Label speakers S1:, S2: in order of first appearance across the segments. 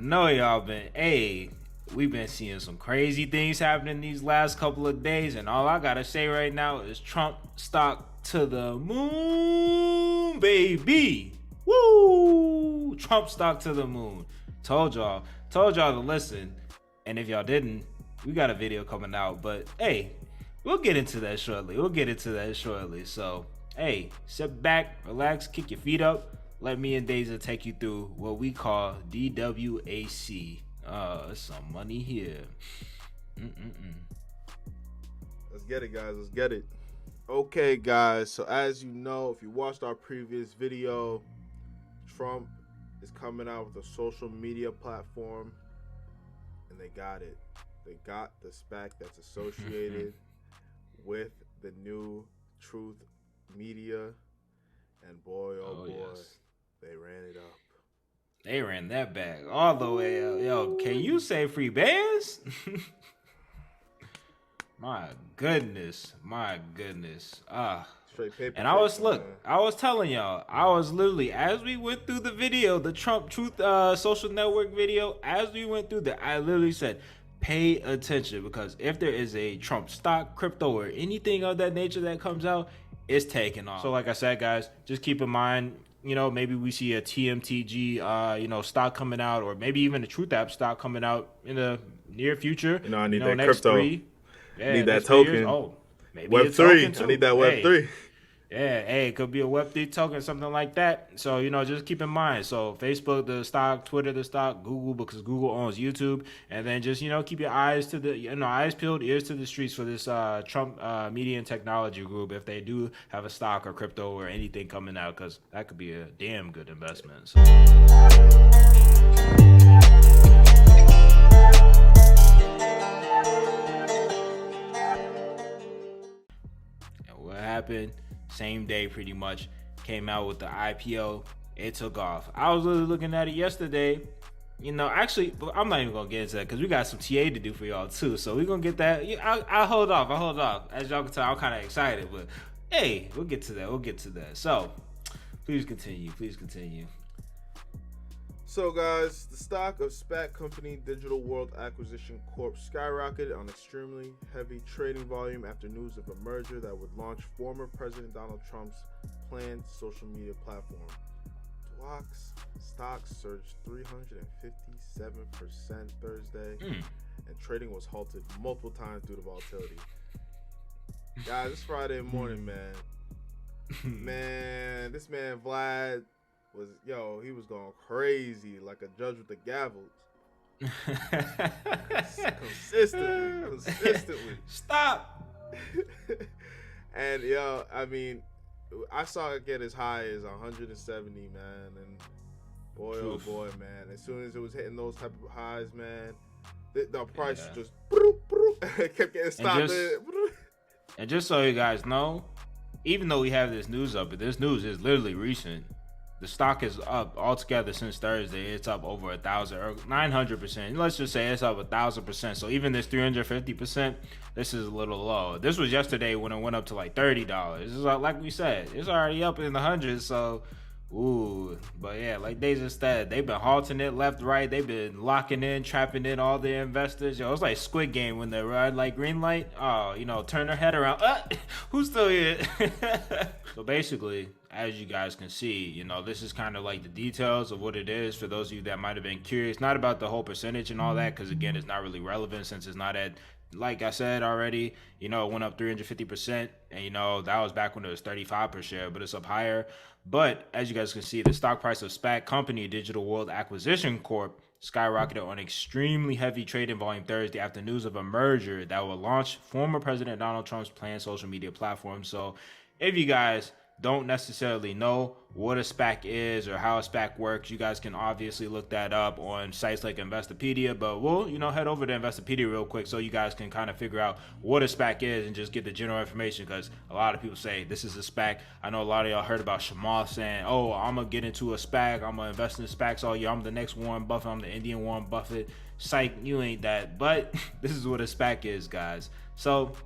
S1: know y'all we've been seeing some crazy things happening these last couple of days, and all I gotta say right now is Trump stock to the moon, baby. Woo! Trump stock to the moon. Told y'all to listen, and if y'all didn't, we got a video coming out, but hey, we'll get into that shortly. So, hey, sit back, relax, kick your feet up. Let me and Daeza take you through what we call DWAC. Some money here.
S2: Let's get it, guys. Let's get it. Okay, guys. So as you know, if you watched our previous video, Trump is coming out with a social media platform, and they got it. They got the SPAC that's associated with the new Truth Media, and boy, oh boy, yes, they ran it up.
S1: They ran that bag all the way up. Yo, can you say free bands? My goodness.
S2: Straight paper.
S1: And I was telling y'all, I was literally, as we went through the video, the Trump Truth social network video, as we went through that, I literally said, pay attention, because if there is a Trump stock, crypto, or anything of that nature that comes out, it's taking off. So like I said, guys, just keep in mind, maybe we see a TMTG, stock coming out, or maybe even a Truth App stock coming out in the near future.
S2: I need that
S1: next
S2: crypto.
S1: I
S2: need that token.
S1: Oh, maybe
S2: Web3. I need that Web3.
S1: Yeah, it could be a Web3 token, something like that. So, just keep in mind. So, Facebook, the stock, Twitter, the stock, Google, because Google owns YouTube. And then just, keep your eyes to the, eyes peeled, ears to the streets for this Trump Media and Technology Group if they do have a stock or crypto or anything coming out, because that could be a damn good investment. So. What happened? Same day, pretty much, came out with the IPO. It took off. I was really looking at it yesterday. Actually, I'm not even gonna get into that because we got some TA to do for y'all too. So we're gonna get that. I'll hold off. As y'all can tell, I'm kind of excited, but hey, we'll get to that. So please continue.
S2: So, guys, the stock of SPAC company Digital World Acquisition Corp skyrocketed on extremely heavy trading volume after news of a merger that would launch former President Donald Trump's planned social media platform. DWAC's stock surged 357% Thursday, and trading was halted multiple times due to volatility. Guys, it's Friday morning, man. This man Vlad he was going crazy like a judge with the gavel. Consistently.
S1: Stop.
S2: And I saw it get as high as 170, man, and boy, oh boy, man, as soon as it was hitting those type of highs, man, the price just kept getting stopped.
S1: And just so you guys know, even though we have this news up, but this news is literally recent. The stock is up altogether since Thursday. It's up over 1,000 or 900%. Let's just say it's up 1,000%. So even this 350%, this is a little low. This was yesterday when it went up to like $30. It's like we said, it's already up in the hundreds. So, but yeah, like Daeza said, they've been halting it left, right. They've been locking in, trapping in all the investors. It's like Squid Game when they ride like green light. Turn their head around. Who's still here? So basically, as you guys can see, this is kind of like the details of what it is for those of you that might have been curious. Not about the whole percentage and all that, because again, it's not really relevant since it's not at, like I said already, it went up 350%, and that was back when it was 35 per share, but it's up higher. But as you guys can see, the stock price of SPAC company Digital World Acquisition Corp skyrocketed on extremely heavy trading volume Thursday after news of a merger that will launch former President Donald Trump's planned social media platform. So if you guys don't necessarily know what a SPAC is or how a SPAC works, you guys can obviously look that up on sites like Investopedia, but we'll, head over to Investopedia real quick so you guys can kind of figure out what a SPAC is and just get the general information, because a lot of people say this is a SPAC. I know a lot of y'all heard about Shamal saying, oh, I'm going to get into a SPAC. I'm going to invest in SPACs all year. I'm the next Warren Buffett. I'm the Indian Warren Buffett. Psych, you ain't that. But this is what a SPAC is, guys. So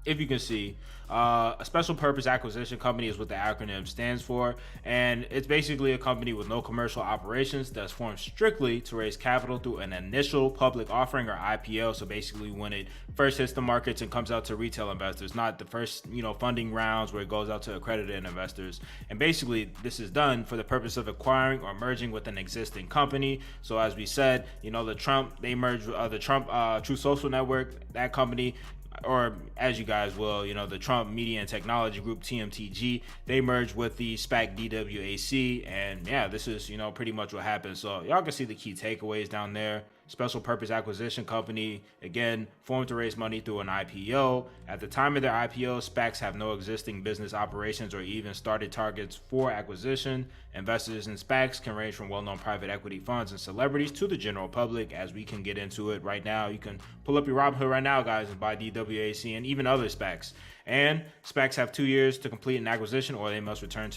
S1: if you can see, a special purpose acquisition company is what the acronym stands for, and it's basically a company with no commercial operations that's formed strictly to raise capital through an initial public offering or IPO. So basically when it first hits the markets and comes out to retail investors, not the first funding rounds where it goes out to accredited investors. And basically this is done for the purpose of acquiring or merging with an existing company. So as we said, they merged with the Trump True Social Network, that company, or as you guys will, the Trump Media and Technology Group, TMTG, they merged with the SPAC DWAC, and yeah, this is, pretty much what happened. So y'all can see the key takeaways down there. Special purpose acquisition company, again, formed to raise money through an IPO. At the time of their IPO, SPACs have no existing business operations or even started targets for acquisition. Investors in SPACs can range from well-known private equity funds and celebrities to the general public, as we can get into it right now. You can pull up your Robinhood right now, guys, and buy DWAC and even other SPACs. And SPACs have 2 years to complete an acquisition, or they must return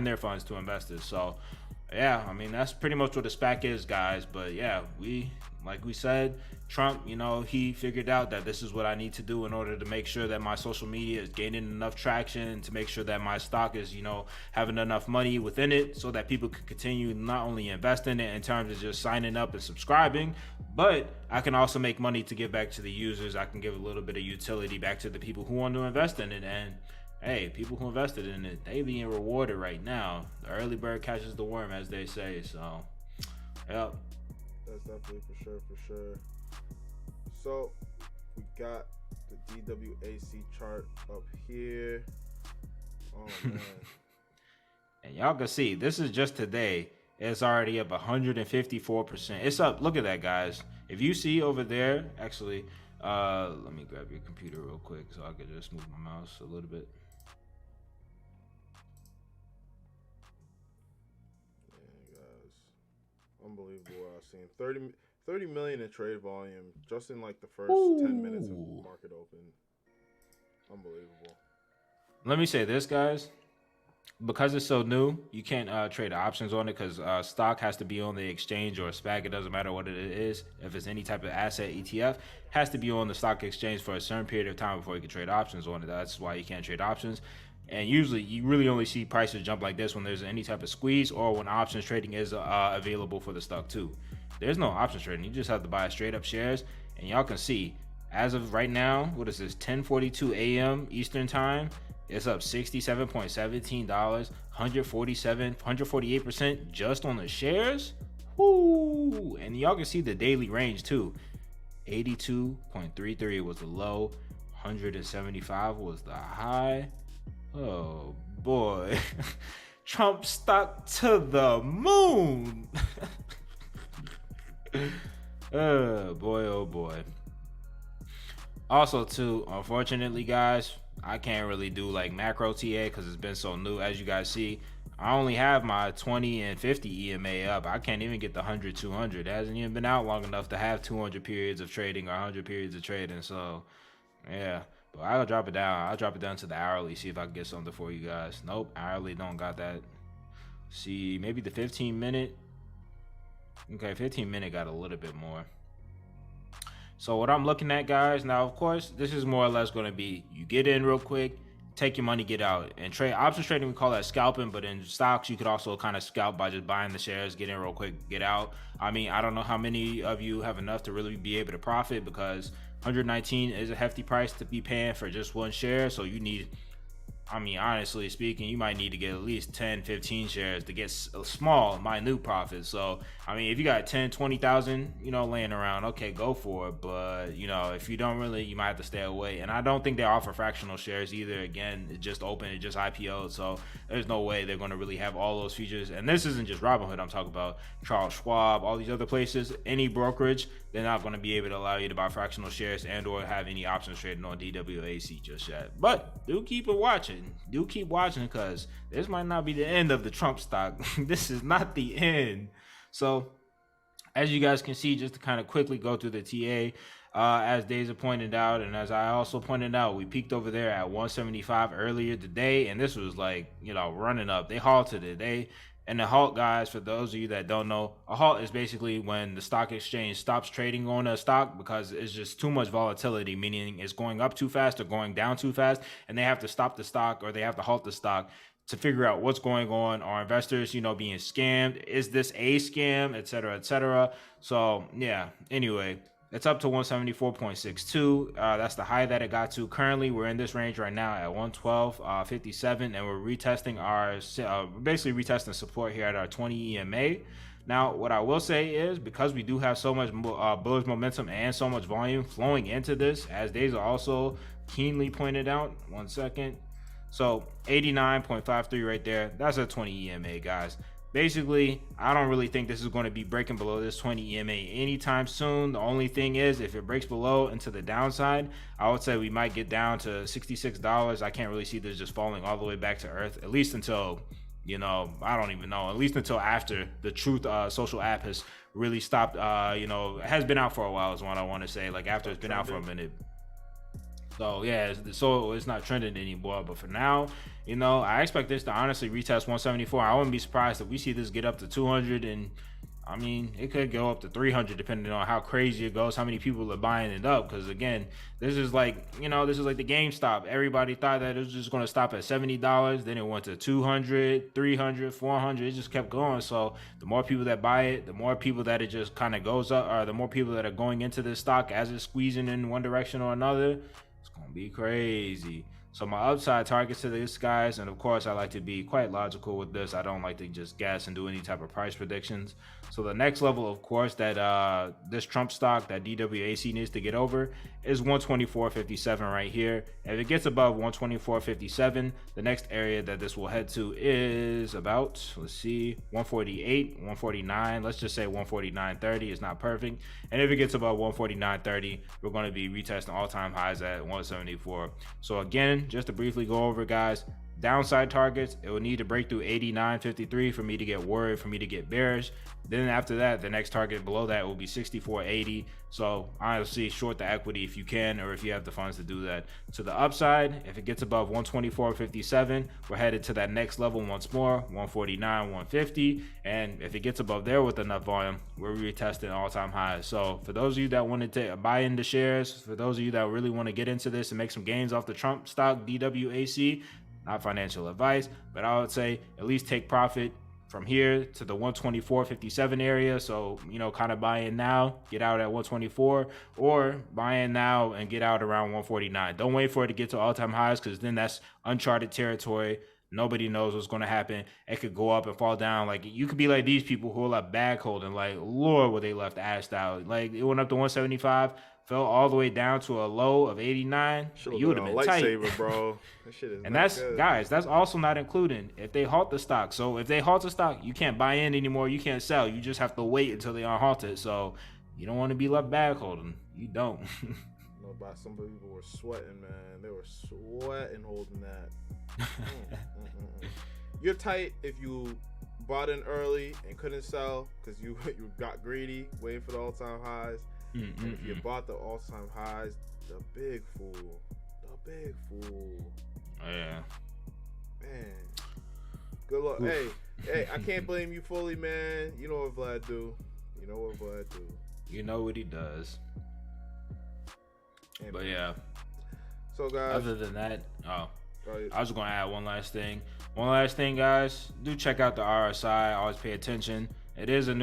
S1: their funds to investors. So yeah, I mean, that's pretty much what a SPAC is, guys. But yeah, like we said, Trump, he figured out that this is what I need to do in order to make sure that my social media is gaining enough traction, to make sure that my stock is, having enough money within it so that people can continue not only invest in it in terms of just signing up and subscribing, but I can also make money to give back to the users. I can give a little bit of utility back to the people who want to invest in it. And hey, people who invested in it, they being rewarded right now. The early bird catches the worm, as they say. So, yep.
S2: That's definitely for sure. So, we got the DWAC chart up here. Oh, man.
S1: And y'all can see, this is just today. It's already up 154%. It's up. Look at that, guys. If you see over there, actually, let me grab your computer real quick so I can just move my mouse a little bit.
S2: Unbelievable what I've seen. 30 million in trade volume just in like the first 10 minutes of market open. Unbelievable.
S1: Let me say this, guys. Because it's so new, you can't trade options on it, because stock has to be on the exchange or a SPAC. It doesn't matter what it is. If it's any type of asset, ETF, has to be on the stock exchange for a certain period of time before you can trade options on it. That's why you can't trade options. And usually you really only see prices jump like this when there's any type of squeeze or when options trading is available for the stock too. There's no options trading. You just have to buy straight up shares. And y'all can see, as of right now, what is this, 10:42 a.m. Eastern time, it's up $67.17, 148% just on the shares. Woo! And y'all can see the daily range too. 82.33 was the low, 175 was the high. Oh boy. Trump stock to the moon. Oh boy. Also too, unfortunately, guys, I can't really do like macro TA because it's been so new. As you guys see, I only have my 20 and 50 EMA up. I can't even get the 100, 200. It hasn't even been out long enough to have 200 periods of trading or 100 periods of trading. So yeah. But I'll drop it down. I'll drop it down to the hourly, see if I can get something for you guys. Nope, hourly don't got that. See, maybe the 15-minute. Okay, 15-minute got a little bit more. So what I'm looking at, guys, now, of course, this is more or less going to be, you get in real quick, take your money, get out. And trade options trading, we call that scalping, but in stocks, you could also kind of scalp by just buying the shares, get in real quick, get out. I mean, I don't know how many of you have enough to really be able to profit, because 119 is a hefty price to be paying for just one share. So you need, I mean, honestly speaking, you might need to get at least 10, 15 shares to get a small, minute profit. So, I mean, if you got 10, 20,000, laying around, okay, go for it. But, if you don't really, you might have to stay away. And I don't think they offer fractional shares either. Again, it just opened, it just IPO'd. So there's no way they're going to really have all those features. And this isn't just Robinhood. I'm talking about Charles Schwab, all these other places, any brokerage, they're not going to be able to allow you to buy fractional shares and or have any options trading on DWAC just yet. But do keep it watching. Do keep watching, because this might not be the end of the Trump stock. This is not the end. So as you guys can see, just to kind of quickly go through the TA, as Daeza pointed out, and as I also pointed out, we peaked over there at 175 earlier today, and this was like, running up. They halted it. And a halt, guys, for those of you that don't know, a halt is basically when the stock exchange stops trading on a stock because it's just too much volatility, meaning it's going up too fast or going down too fast, and they have to stop the stock or they have to halt the stock to figure out what's going on. Are investors, being scammed? Is this a scam, et cetera, et cetera? So, yeah, anyway. It's up to 174.62. That's the high that it got to. Currently, we're in this range right now at 112.57, and we're retesting basically retesting support here at our 20 EMA. Now, what I will say is, because we do have so much bullish momentum and so much volume flowing into this, as Daeza also keenly pointed out. 1 second. So 89.53 right there. That's a 20 EMA, guys. Basically, I don't really think this is going to be breaking below this 20 EMA anytime soon. The only thing is, if it breaks below into the downside, I would say we might get down to $66. I can't really see this just falling all the way back to earth, at least until, I don't even know, at least until after the Truth social app has really stopped, has been out for a while is what I want to say, like after it's been out for a minute. So yeah, so it's not trending anymore. But for now, I expect this to honestly retest 174. I wouldn't be surprised if we see this get up to 200, and I mean, it could go up to 300 depending on how crazy it goes, how many people are buying it up. Because again, this is like the GameStop. Everybody thought that it was just going to stop at $70. Then it went to 200, 300, 400. It just kept going. So the more people that buy it, the more people that it just kind of goes up, or the more people that are going into this stock as it's squeezing in one direction or another. It's gonna be crazy. So my upside targets to this, guys, and of course I like to be quite logical with this. I don't like to just guess and do any type of price predictions. So the next level, of course, that this Trump stock, that DWAC needs to get over is 124.57 right here. If it gets above 124.57, the next area that this will head to is about, 148, 149. Let's just say 149.30 is not perfect. And if it gets above 149.30, we're going to be retesting all-time highs at 174. So again, just to briefly go over, guys, downside targets, it would need to break through 89.53 for me to get worried, for me to get bearish. Then after that, the next target below that will be 64.80. So honestly, short the equity if you can, or if you have the funds to do that. To the upside, if it gets above 124.57, we're headed to that next level once more, 149, 150. And if it gets above there with enough volume, we're retesting all-time highs. So for those of you that wanted to buy into shares, for those of you that really want to get into this and make some gains off the Trump stock, DWAC, not financial advice, but I would say at least take profit from here to the 124.57 area. So, kind of buy in now, get out at 124, or buy in now and get out around 149. Don't wait for it to get to all-time highs, because then that's uncharted territory. Nobody knows what's going to happen. It could go up and fall down. Like, you could be like these people who are like bag holding, like, Lord, what they left assed out. Like, it went up to 175, fell all the way down to a low of 89. You would have been tight.
S2: Lightsaber, bro. That shit is
S1: and that's
S2: good.
S1: Guys, that's also not including if they halt the stock. So if they halt the stock, you can't buy in anymore. You can't sell. You just have to wait until they unhalt it. So you don't want to be left bag holding. You don't.
S2: Some people were sweating, man. They were sweating holding that. You're tight if you bought in early and couldn't sell because you got greedy, waiting for the all-time highs. And if you bought the all-time highs, the big fool.
S1: Oh, yeah.
S2: Man. Good luck. Oof. Hey, I can't blame you fully, man. You know what Vlad do. You know
S1: what he does.
S2: Hey,
S1: but yeah.
S2: So guys,
S1: other than that, I was going to add one last thing. Guys, do check out the RSI. Always pay attention. It is a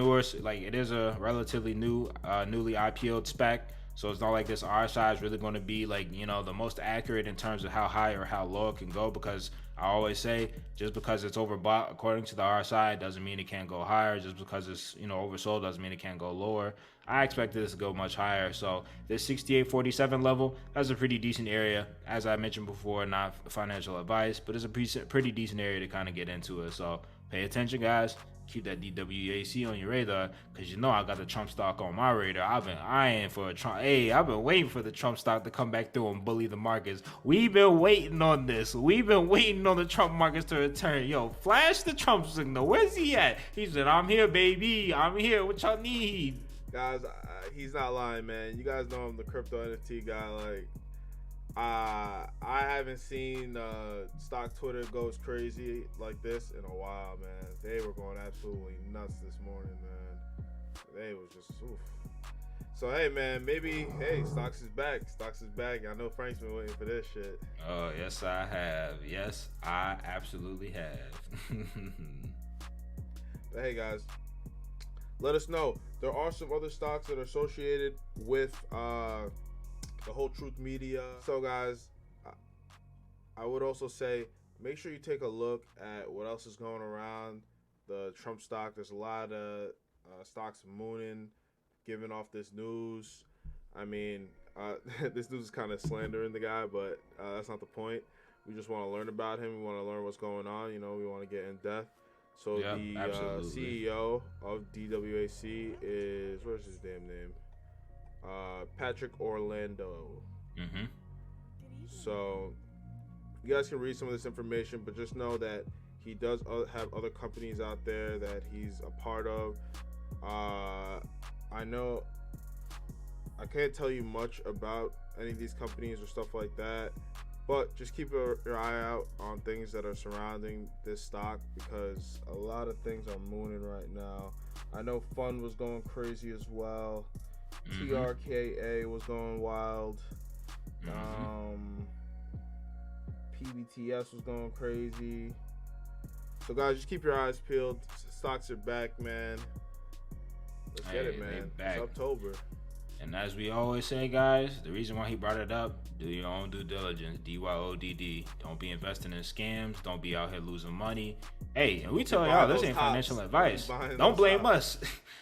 S1: relatively newly IPO'd SPAC. So it's not like this RSI is really going to be like, the most accurate in terms of how high or how low it can go, because I always say, just because it's overbought according to the RSI doesn't mean it can't go higher. Just because it's, oversold doesn't mean it can't go lower. I expect this to go much higher. So this 68.47 level, that's a pretty decent area. As I mentioned before, not financial advice, but it's a pretty decent area to kind of get into it. So pay attention, guys. Keep that DWAC on your radar, because I got the Trump stock on my radar. I've been eyeing for a Trump. Hey, I've been waiting for the Trump stock to come back through and bully the markets. We've been waiting on this. We've been waiting on the Trump markets to return. Yo, flash the Trump signal. Where's he at? He said, "I'm here, baby. I'm here. What y'all need?"
S2: Guys, he's not lying, man. You guys know I'm the crypto NFT guy. Like, I haven't seen stock Twitter goes crazy like this in a while, man. They were going absolutely nuts this morning, man. They was just oof. So hey, man, maybe stocks is back. Stocks is back. I know Frank's been waiting for this shit.
S1: Oh yes, I have. Yes, I absolutely have.
S2: But hey, guys, let us know. There are some other stocks that are associated with the whole Truth Media. So guys, I would also say make sure you take a look at what else is going around the Trump stock. There's a lot of stocks mooning, giving off this news. I mean, this news is kind of slandering the guy, but that's not the point. We just want to learn about him. We want to learn what's going on. You know, we want to get in depth. So
S1: yep,
S2: the CEO of DWAC is, where's his damn name? Patrick Orlando.
S1: Mm-hmm.
S2: So you guys can read some of this information, but just know that he does have other companies out there that he's a part of. I know I can't tell you much about any of these companies or stuff like that, but just keep your eye out on things that are surrounding this stock, because a lot of things are mooning right now. I know Fund was going crazy as well.
S1: Mm-hmm.
S2: TRKA was going wild.
S1: Mm-hmm.
S2: PBTS was going crazy. So guys, just keep your eyes peeled. Stocks are back, man. Let's get it, man. It's October.
S1: And as we always say, guys, the reason why he brought it up, do your own due diligence. DYODD. Don't be investing in scams. Don't be out here losing money. Hey, and we tell y'all, this ain't financial advice. Don't blame us.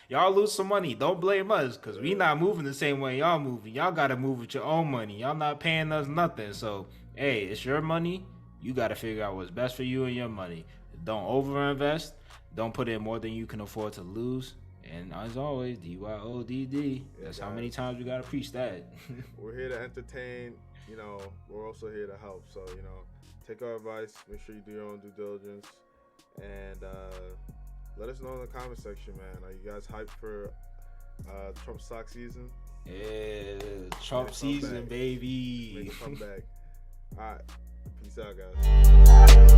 S1: Y'all lose some money. Don't blame us, because we not moving the same way y'all moving. Y'all got to move with your own money. Y'all not paying us nothing. So, hey, it's your money. You got to figure out what's best for you and your money. Don't overinvest. Don't put in more than you can afford to lose. And as always, DYODD. That's how many times we got to preach that.
S2: We're here to entertain. You know, we're also here to help. So, you know, take our advice. Make sure you do your own due diligence. And let us know in the comment section, man. Are you guys hyped for Trump stock season?
S1: Yeah, Trump season, baby.
S2: Make a comeback. All right. Peace out, guys.